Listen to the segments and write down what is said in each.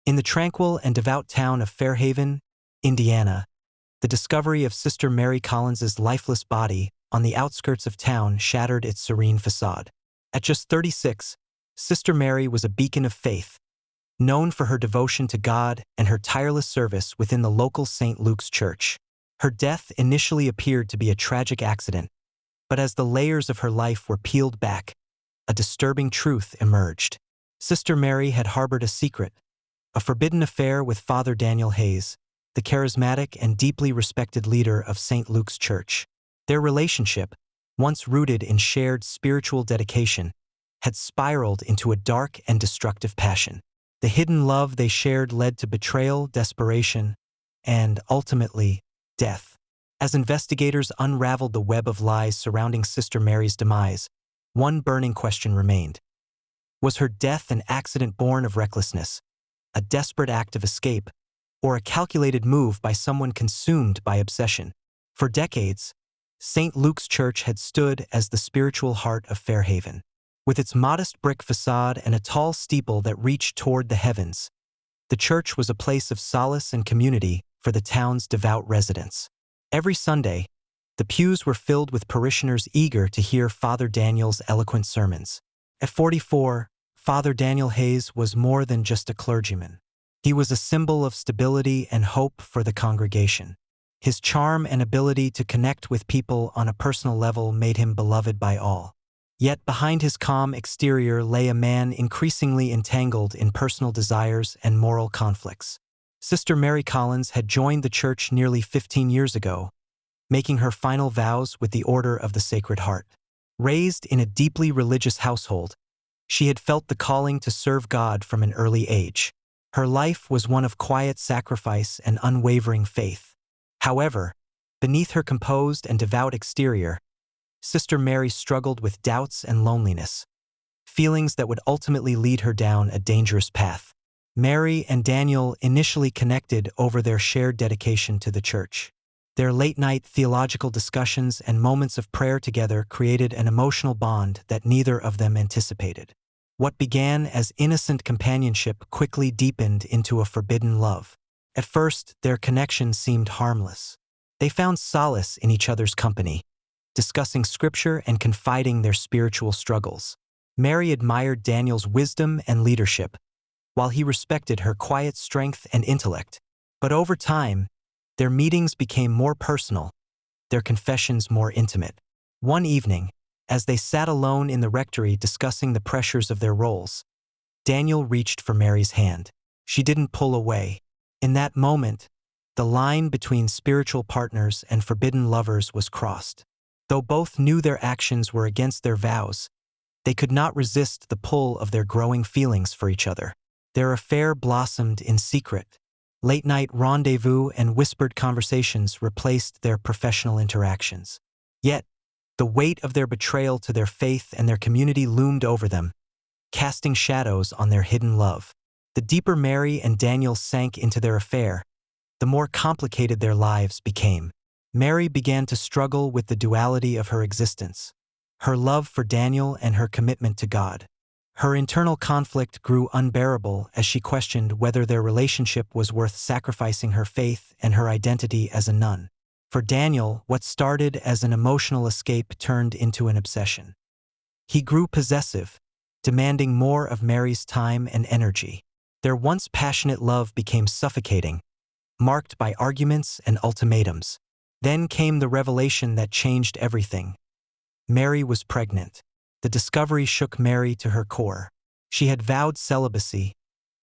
In the tranquil and devout town of Fairhaven, Indiana, the discovery of Sister Mary Collins's lifeless body on the outskirts of town shattered its serene facade. At just 36, Sister Mary was a beacon of faith, known for her devotion to God and her tireless service within the local St. Luke's Church. Her death initially appeared to be a tragic accident, but as the layers of her life were peeled back, a disturbing truth emerged. Sister Mary had harbored a secret, a forbidden affair with Father Daniel Hayes, the charismatic and deeply respected leader of St. Luke's Church. Their relationship, once rooted in shared spiritual dedication, had spiraled into a dark and destructive passion. The hidden love they shared led to betrayal, desperation, and, ultimately, death. As investigators unraveled the web of lies surrounding Sister Mary's demise, one burning question remained. Was her death an accident born of recklessness, a desperate act of escape, or a calculated move by someone consumed by obsession? For decades, St. Luke's Church had stood as the spiritual heart of Fairhaven. With its modest brick facade and a tall steeple that reached toward the heavens, the church was a place of solace and community for the town's devout residents. Every Sunday, the pews were filled with parishioners eager to hear Father Daniel's eloquent sermons. At 44, Father Daniel Hayes was more than just a clergyman. He was a symbol of stability and hope for the congregation. His charm and ability to connect with people on a personal level made him beloved by all. Yet behind his calm exterior lay a man increasingly entangled in personal desires and moral conflicts. Sister Mary Collins had joined the church nearly 15 years ago, making her final vows with the Order of the Sacred Heart. Raised in a deeply religious household, she had felt the calling to serve God from an early age. Her life was one of quiet sacrifice and unwavering faith. However, beneath her composed and devout exterior, Sister Mary struggled with doubts and loneliness, feelings that would ultimately lead her down a dangerous path. Mary and Daniel initially connected over their shared dedication to the church. Their late-night theological discussions and moments of prayer together created an emotional bond that neither of them anticipated. What began as innocent companionship quickly deepened into a forbidden love. At first, their connection seemed harmless. They found solace in each other's company, discussing scripture and confiding their spiritual struggles. Mary admired Daniel's wisdom and leadership, while he respected her quiet strength and intellect. But over time, their meetings became more personal, their confessions more intimate. One evening, as they sat alone in the rectory discussing the pressures of their roles, Daniel reached for Mary's hand. She didn't pull away. In that moment, the line between spiritual partners and forbidden lovers was crossed. Though both knew their actions were against their vows, they could not resist the pull of their growing feelings for each other. Their affair blossomed in secret. Late-night rendezvous and whispered conversations replaced their professional interactions. Yet, the weight of their betrayal to their faith and their community loomed over them, casting shadows on their hidden love. The deeper Mary and Daniel sank into their affair, the more complicated their lives became. Mary began to struggle with the duality of her existence, her love for Daniel and her commitment to God. Her internal conflict grew unbearable as she questioned whether their relationship was worth sacrificing her faith and her identity as a nun. For Daniel, what started as an emotional escape turned into an obsession. He grew possessive, demanding more of Mary's time and energy. Their once passionate love became suffocating, marked by arguments and ultimatums. Then came the revelation that changed everything. Mary was pregnant. The discovery shook Mary to her core. She had vowed celibacy,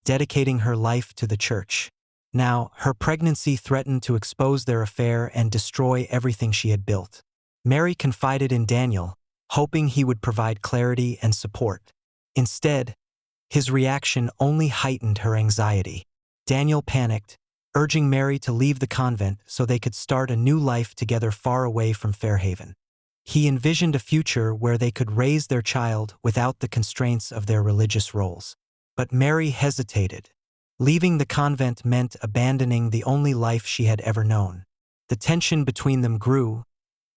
dedicating her life to the church. Now, her pregnancy threatened to expose their affair and destroy everything she had built. Mary confided in Daniel, hoping he would provide clarity and support. Instead, his reaction only heightened her anxiety. Daniel panicked, urging Mary to leave the convent so they could start a new life together far away from Fairhaven. He envisioned a future where they could raise their child without the constraints of their religious roles. But Mary hesitated. Leaving the convent meant abandoning the only life she had ever known. The tension between them grew,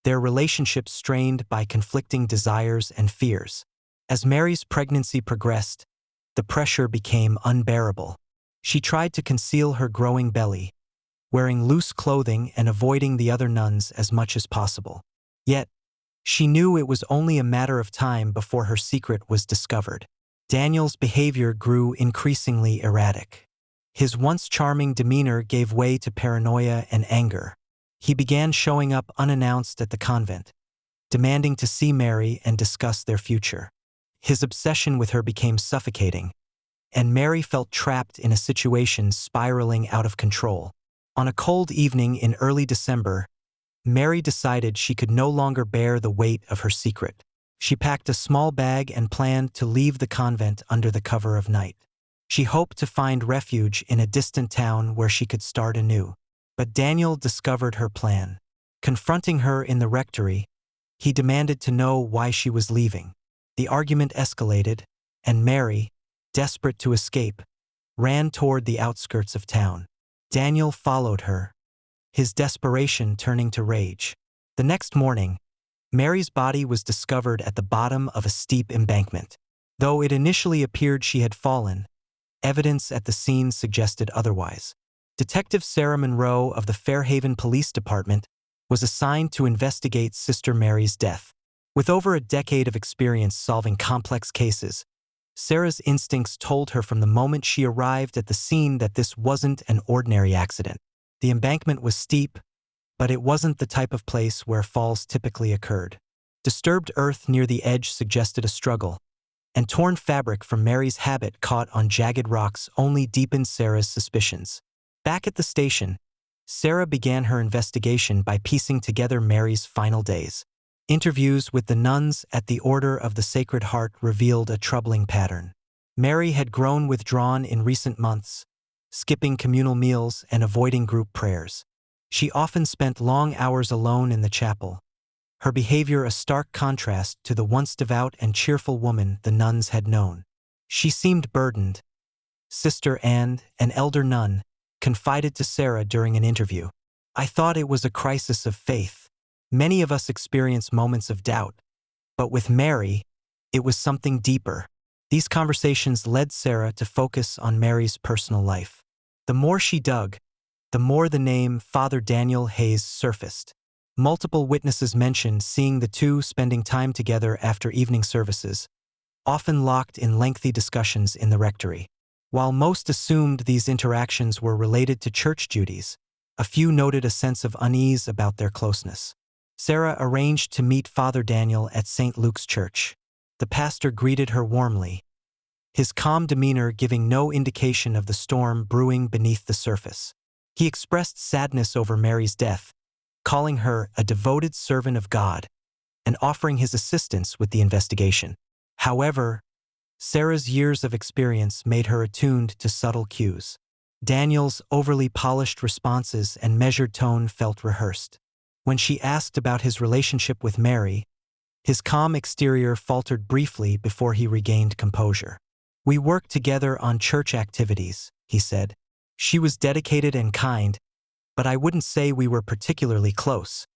their relationship strained by conflicting desires and fears. As Mary's pregnancy progressed, the pressure became unbearable. She tried to conceal her growing belly, wearing loose clothing and avoiding the other nuns as much as possible. Yet, she knew it was only a matter of time before her secret was discovered. Daniel's behavior grew increasingly erratic. His once charming demeanor gave way to paranoia and anger. He began showing up unannounced at the convent, demanding to see Mary and discuss their future. His obsession with her became suffocating, and Mary felt trapped in a situation spiraling out of control. On a cold evening in early December, Mary decided she could no longer bear the weight of her secret. She packed a small bag and planned to leave the convent under the cover of night. She hoped to find refuge in a distant town where she could start anew. But Daniel discovered her plan. Confronting her in the rectory, he demanded to know why she was leaving. The argument escalated, and Mary, desperate to escape, ran toward the outskirts of town. Daniel followed her, his desperation turning to rage. The next morning, Mary's body was discovered at the bottom of a steep embankment. Though it initially appeared she had fallen, evidence at the scene suggested otherwise. Detective Sarah Monroe of the Fairhaven Police Department was assigned to investigate Sister Mary's death. With over a decade of experience solving complex cases, Sarah's instincts told her from the moment she arrived at the scene that this wasn't an ordinary accident. The embankment was steep, but it wasn't the type of place where falls typically occurred. Disturbed earth near the edge suggested a struggle, and torn fabric from Mary's habit caught on jagged rocks only deepened Sarah's suspicions. Back at the station, Sarah began her investigation by piecing together Mary's final days. Interviews with the nuns at the Order of the Sacred Heart revealed a troubling pattern. Mary had grown withdrawn in recent months, skipping communal meals and avoiding group prayers. She often spent long hours alone in the chapel, her behavior a stark contrast to the once devout and cheerful woman the nuns had known. She seemed burdened. Sister Anne, an elder nun, confided to Sarah during an interview. "I thought it was a crisis of faith. Many of us experience moments of doubt, but with Mary, it was something deeper." These conversations led Sarah to focus on Mary's personal life. The more she dug, the more the name Father Daniel Hayes surfaced. Multiple witnesses mentioned seeing the two spending time together after evening services, often locked in lengthy discussions in the rectory. While most assumed these interactions were related to church duties, a few noted a sense of unease about their closeness. Sarah arranged to meet Father Daniel at St. Luke's Church. The pastor greeted her warmly, his calm demeanor giving no indication of the storm brewing beneath the surface. He expressed sadness over Mary's death, calling her a devoted servant of God and offering his assistance with the investigation. However, Sarah's years of experience made her attuned to subtle cues. Daniel's overly polished responses and measured tone felt rehearsed. When she asked about his relationship with Mary, his calm exterior faltered briefly before he regained composure. "We worked together on church activities," he said. "She was dedicated and kind, but I wouldn't say we were particularly close."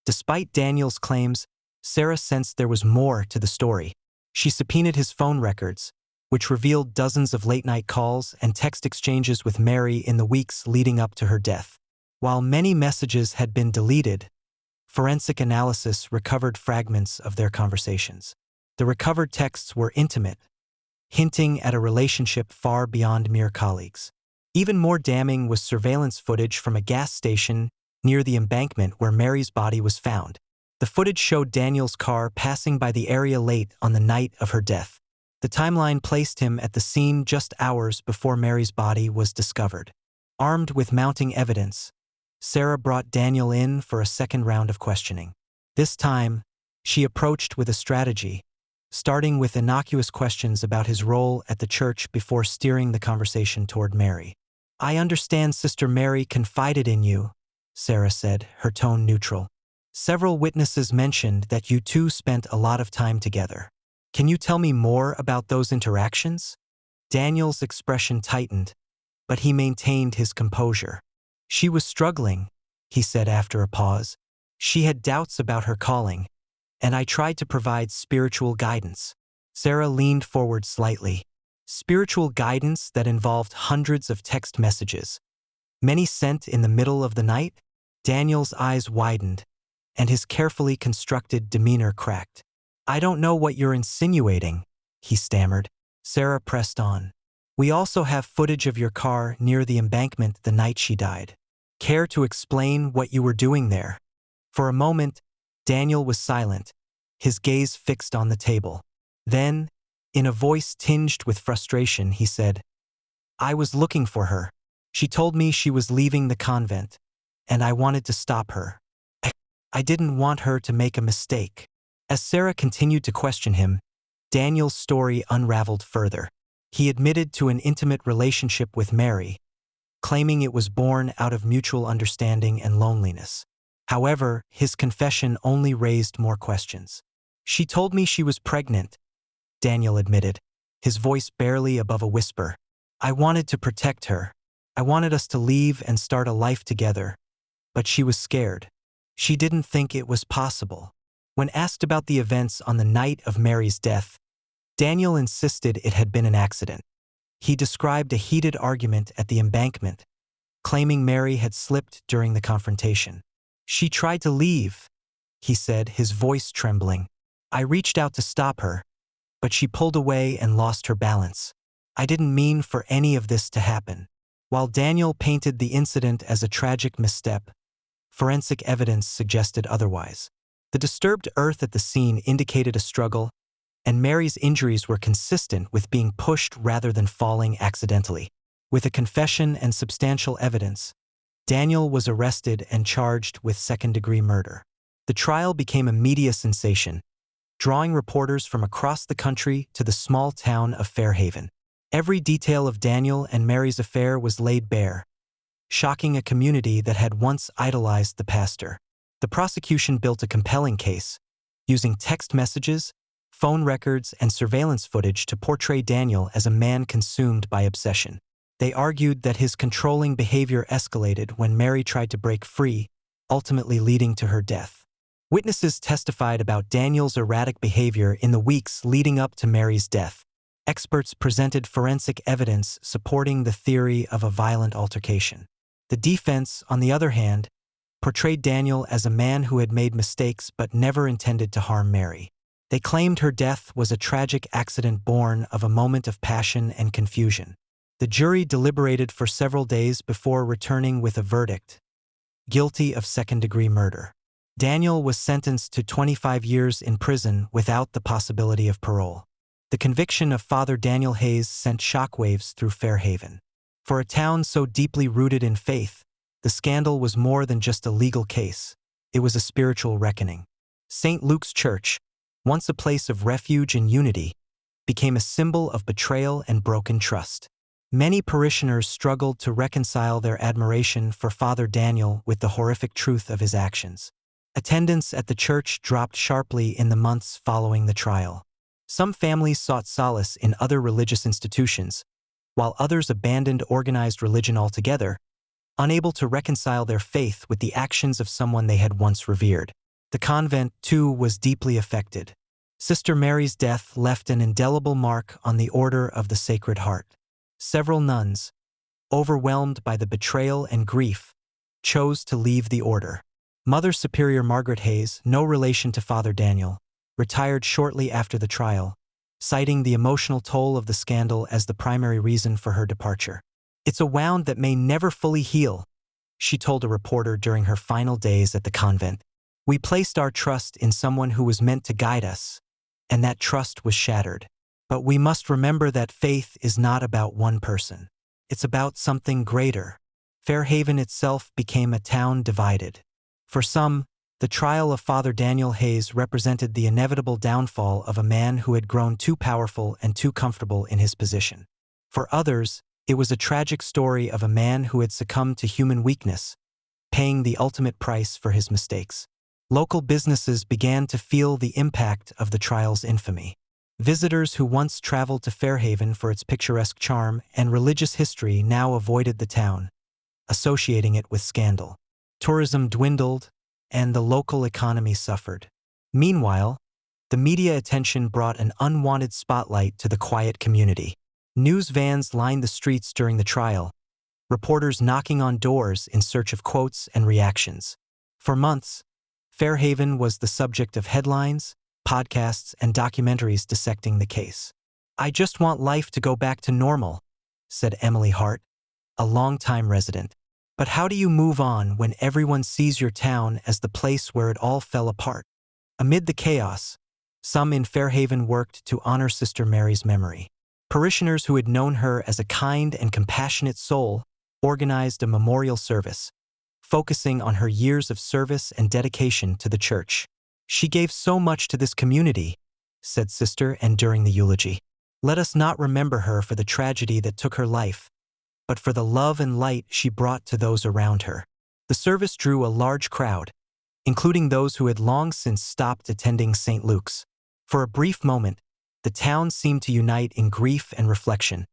Despite Daniel's claims, Sarah sensed there was more to the story. She subpoenaed his phone records, which revealed dozens of late-night calls and text exchanges with Mary in the weeks leading up to her death. While many messages had been deleted, forensic analysis recovered fragments of their conversations. The recovered texts were intimate, hinting at a relationship far beyond mere colleagues. Even more damning was surveillance footage from a gas station near the embankment where Mary's body was found. The footage showed Daniel's car passing by the area late on the night of her death. The timeline placed him at the scene just hours before Mary's body was discovered. Armed with mounting evidence, Sarah brought Daniel in for a second round of questioning. This time, she approached with a strategy, starting with innocuous questions about his role at the church before steering the conversation toward Mary. "I understand Sister Mary confided in you," Sarah said, her tone neutral. "Several witnesses mentioned that you two spent a lot of time together. Can you tell me more about those interactions?" Daniel's expression tightened, but he maintained his composure. "She was struggling," he said after a pause. "She had doubts about her calling, and I tried to provide spiritual guidance." Sarah leaned forward slightly. spiritual guidance that involved hundreds of text messages, many sent in the middle of the night. Daniel's eyes widened, and his carefully constructed demeanor cracked. "I don't know what you're insinuating," he stammered. Sarah pressed on. "We also have footage of your car near the embankment the night she died. Care to explain what you were doing there?" For a moment, Daniel was silent, his gaze fixed on the table. Then, in a voice tinged with frustration, he said, "I was looking for her. She told me she was leaving the convent, and I wanted to stop her. I didn't want her to make a mistake." As Sarah continued to question him, Daniel's story unraveled further. He admitted to an intimate relationship with Mary, claiming it was born out of mutual understanding and loneliness. However, his confession only raised more questions. "She told me she was pregnant," Daniel admitted, his voice barely above a whisper. "I wanted to protect her. I wanted us to leave and start a life together. But she was scared. She didn't think it was possible." When asked about the events on the night of Mary's death, Daniel insisted it had been an accident. He described a heated argument at the embankment, claiming Mary had slipped during the confrontation. "She tried to leave," he said, his voice trembling. "I reached out to stop her, but she pulled away and lost her balance. I didn't mean for any of this to happen." While Daniel painted the incident as a tragic misstep, forensic evidence suggested otherwise. The disturbed earth at the scene indicated a struggle, and Mary's injuries were consistent with being pushed rather than falling accidentally. With a confession and substantial evidence, Daniel was arrested and charged with second-degree murder. The trial became a media sensation, drawing reporters from across the country to the small town of Fairhaven. Every detail of Daniel and Mary's affair was laid bare, shocking a community that had once idolized the pastor. The prosecution built a compelling case, using text messages, phone records, and surveillance footage to portray Daniel as a man consumed by obsession. They argued that his controlling behavior escalated when Mary tried to break free, ultimately leading to her death. Witnesses testified about Daniel's erratic behavior in the weeks leading up to Mary's death. Experts presented forensic evidence supporting the theory of a violent altercation. The defense, on the other hand, portrayed Daniel as a man who had made mistakes but never intended to harm Mary. They claimed her death was a tragic accident born of a moment of passion and confusion. The jury deliberated for several days before returning with a verdict: guilty of second-degree murder. Daniel was sentenced to 25 years in prison without the possibility of parole. The conviction of Father Daniel Hayes sent shockwaves through Fairhaven. For a town so deeply rooted in faith, the scandal was more than just a legal case. It was a spiritual reckoning. St. Luke's Church, once a place of refuge and unity, became a symbol of betrayal and broken trust. Many parishioners struggled to reconcile their admiration for Father Daniel with the horrific truth of his actions. Attendance at the church dropped sharply in the months following the trial. Some families sought solace in other religious institutions, while others abandoned organized religion altogether, unable to reconcile their faith with the actions of someone they had once revered. The convent, too, was deeply affected. Sister Mary's death left an indelible mark on the Order of the Sacred Heart. Several nuns, overwhelmed by the betrayal and grief, chose to leave the order. Mother Superior Margaret Hayes, no relation to Father Daniel, retired shortly after the trial, citing the emotional toll of the scandal as the primary reason for her departure. "It's a wound that may never fully heal," she told a reporter during her final days at the convent. "We placed our trust in someone who was meant to guide us, and that trust was shattered. But we must remember that faith is not about one person. It's about something greater." Fairhaven itself became a town divided. For some, the trial of Father Daniel Hayes represented the inevitable downfall of a man who had grown too powerful and too comfortable in his position. For others, it was a tragic story of a man who had succumbed to human weakness, paying the ultimate price for his mistakes. Local businesses began to feel the impact of the trial's infamy. Visitors who once traveled to Fairhaven for its picturesque charm and religious history now avoided the town, associating it with scandal. Tourism dwindled, and the local economy suffered. Meanwhile, the media attention brought an unwanted spotlight to the quiet community. News vans lined the streets during the trial, reporters knocking on doors in search of quotes and reactions. For months, Fairhaven was the subject of headlines, podcasts, and documentaries dissecting the case. "I just want life to go back to normal," said Emily Hart, a longtime resident. But how do you move on when everyone sees your town as the place where it all fell apart? Amid the chaos, some in Fairhaven worked to honor Sister Mary's memory. Parishioners who had known her as a kind and compassionate soul organized a memorial service, focusing on her years of service and dedication to the church. "She gave so much to this community," said Sister, and during the eulogy, "let us not remember her for the tragedy that took her life, but for the love and light she brought to those around her." The service drew a large crowd, including those who had long since stopped attending St. Luke's. For a brief moment, the town seemed to unite in grief and reflection,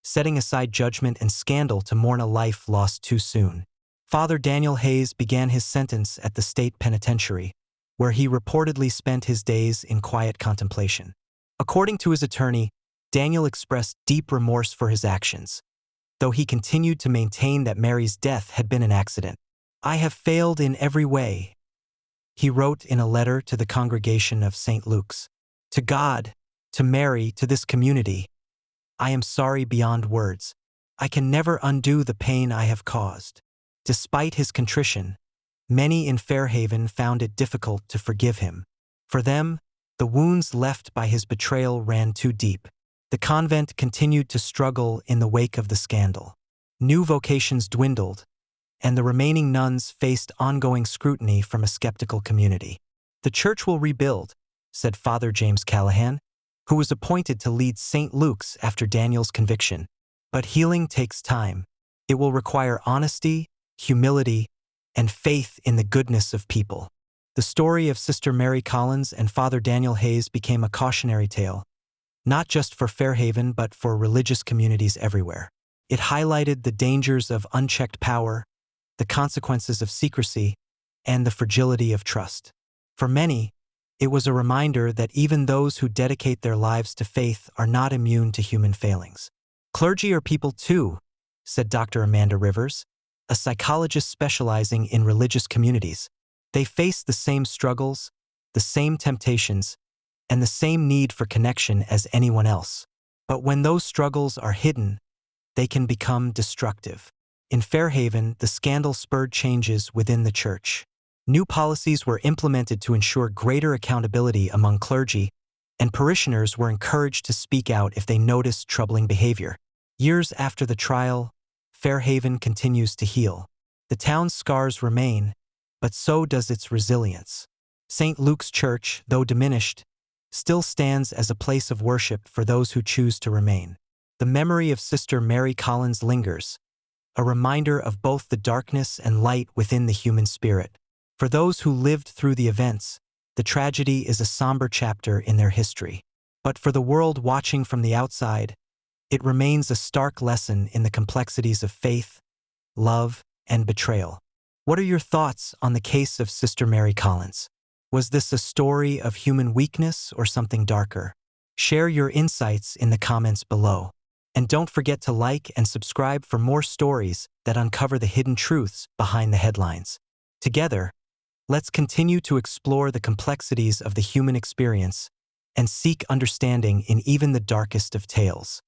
setting aside judgment and scandal to mourn a life lost too soon. Father Daniel Hayes began his sentence at the state penitentiary, where he reportedly spent his days in quiet contemplation. According to his attorney, Daniel expressed deep remorse for his actions, though he continued to maintain that Mary's death had been an accident. "I have failed in every way," he wrote in a letter to the congregation of St. Luke's. "To God, to Mary, to this community, I am sorry beyond words. I can never undo the pain I have caused." Despite his contrition, many in Fairhaven found it difficult to forgive him. For them, the wounds left by his betrayal ran too deep. The convent continued to struggle in the wake of the scandal. New vocations dwindled, and the remaining nuns faced ongoing scrutiny from a skeptical community. "The church will rebuild," said Father James Callahan, who was appointed to lead St. Luke's after Daniel's conviction. "But healing takes time. It will require honesty, humility, and faith in the goodness of people." The story of Sister Mary Collins and Father Daniel Hayes became a cautionary tale, not just for Fairhaven but for religious communities everywhere. It highlighted the dangers of unchecked power, the consequences of secrecy, and the fragility of trust. For many, it was a reminder that even those who dedicate their lives to faith are not immune to human failings. "Clergy are people too," said Dr. Amanda Rivers, a psychologist specializing in religious communities. "They face the same struggles, the same temptations, and the same need for connection as anyone else. But when those struggles are hidden, they can become destructive." In Fairhaven, the scandal spurred changes within the church. New policies were implemented to ensure greater accountability among clergy, and parishioners were encouraged to speak out if they noticed troubling behavior. Years after the trial, Fairhaven continues to heal. The town's scars remain, but so does its resilience. St. Luke's Church, though diminished, still stands as a place of worship for those who choose to remain. The memory of Sister Mary Collins lingers, a reminder of both the darkness and light within the human spirit. For those who lived through the events, the tragedy is a somber chapter in their history. But for the world watching from the outside, it remains a stark lesson in the complexities of faith, love, and betrayal. What are your thoughts on the case of Sister Mary Collins? Was this a story of human weakness or something darker? Share your insights in the comments below. And don't forget to like and subscribe for more stories that uncover the hidden truths behind the headlines. Together, let's continue to explore the complexities of the human experience and seek understanding in even the darkest of tales.